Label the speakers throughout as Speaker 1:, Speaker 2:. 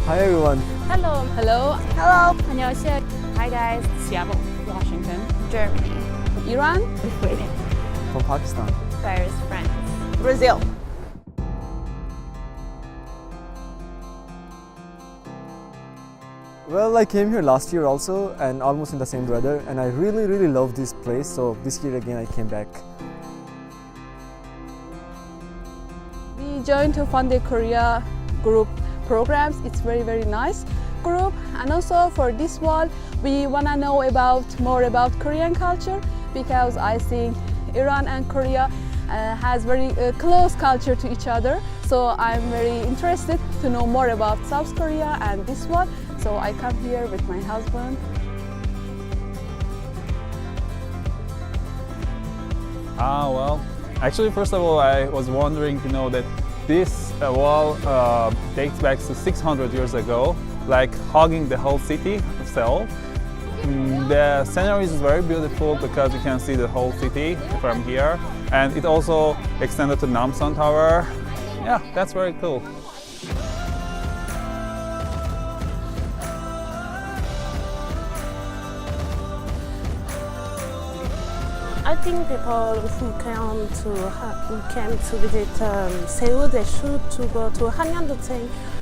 Speaker 1: Hi everyone.
Speaker 2: Hello.
Speaker 3: Hello.
Speaker 2: Hello.
Speaker 3: 안녕하세요.
Speaker 2: Hi guys.
Speaker 3: Seattle, Washington.
Speaker 2: Germany.
Speaker 3: Iran.
Speaker 2: Lithuania.
Speaker 1: From Pakistan.
Speaker 2: Paris, France.
Speaker 4: Brazil.
Speaker 1: Well, I came here last year also and almost in the same weather, and I really love this place, so this year again I came back.
Speaker 3: We joined to Funday Korea group programs. It's very nice group, and also for this one we wanna know more about Korean culture, because I think Iran and Korea has very close culture to each other. So I'm very interested to know more about South Korea and this one. So I come here with my husband.
Speaker 5: Well, actually, first of all, I was wondering, that this wall dates back to 600 years ago, like hugging the whole city of Seoul. The scenery is very beautiful because you can see the whole city from here, and it also extended to Namsan Tower. Yeah, that's very cool.
Speaker 6: I think people who came to visit Seoul, they should to go to Hanyang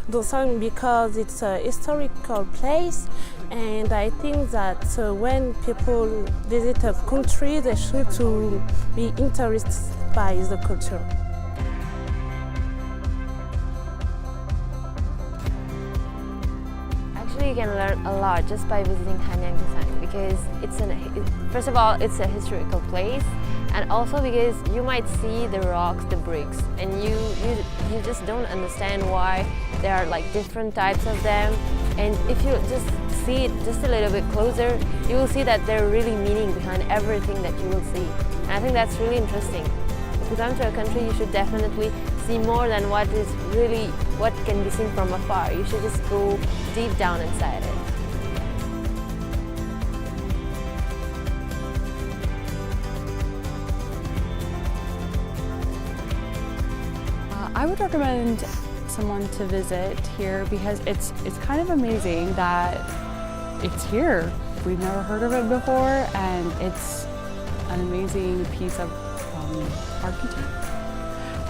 Speaker 6: Doseong because it's a historical place, and I think that when people visit a country, they should to be interested by the culture.
Speaker 2: Actually, you can learn a lot just by visiting Hanyang Doseong, because first of all, it's a historical place, and also because you might see the rocks, the bricks, and you just don't understand why there are like different types of them. And if you just see it just a little bit closer, you will see that there are really meaning behind everything that you will see. And I think that's really interesting. If you come to a country, you should definitely see more than what can be seen from afar. You should just go deep down inside it.
Speaker 3: I would recommend someone to visit here because it's kind of amazing that it's here. We've never heard of it before, and it's an amazing piece of architecture.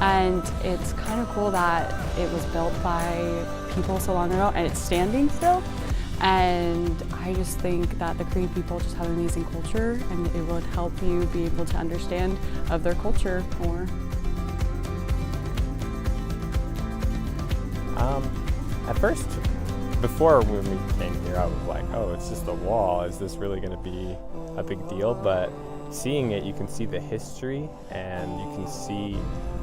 Speaker 3: And it's kind of cool that it was built by people so long ago and it's standing still. And I just think that the Korean people just have an amazing culture, and it would help you be able to understand of their culture more.
Speaker 7: At first, before when we came here, I was like, oh, it's just a wall. Is this really going to be a big deal? But seeing it, you can see the history and you can see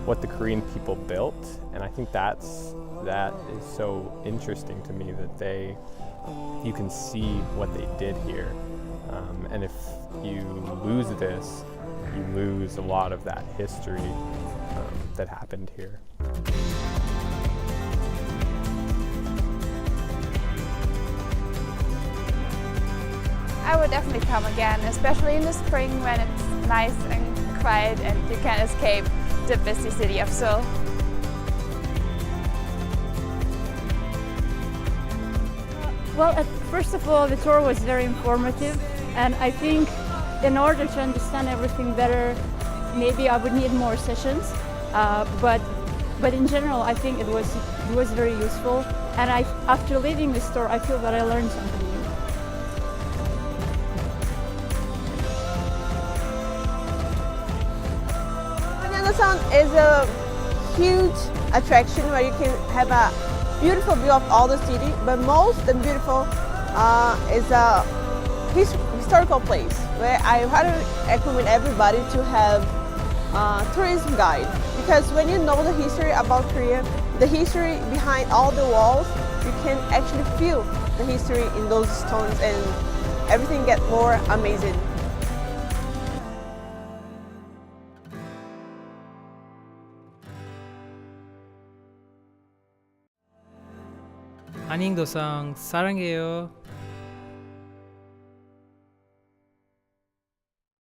Speaker 7: what the Korean people built. And I think that is so interesting to me, that you can see what they did here. And if you lose this, you lose a lot of that history that happened here.
Speaker 8: I would definitely come again, especially in the spring when it's nice and quiet and you can escape the busy city of Seoul.
Speaker 9: Well, first of all, the tour was very informative, and I think in order to understand everything better, maybe I would need more sessions. But in general, I think it was very useful, and after leaving the store, I feel that I learned something new.
Speaker 4: Hanyang Doseong is a huge attraction where you can have a beautiful view of all the city, but most beautiful is a historical place where I highly recommend everybody to have a tourism guide, because when you know the history about Korea, the history behind all the walls, you can actually feel the history in those stones, and everything gets more amazing.
Speaker 10: 한양 도성 사랑해요.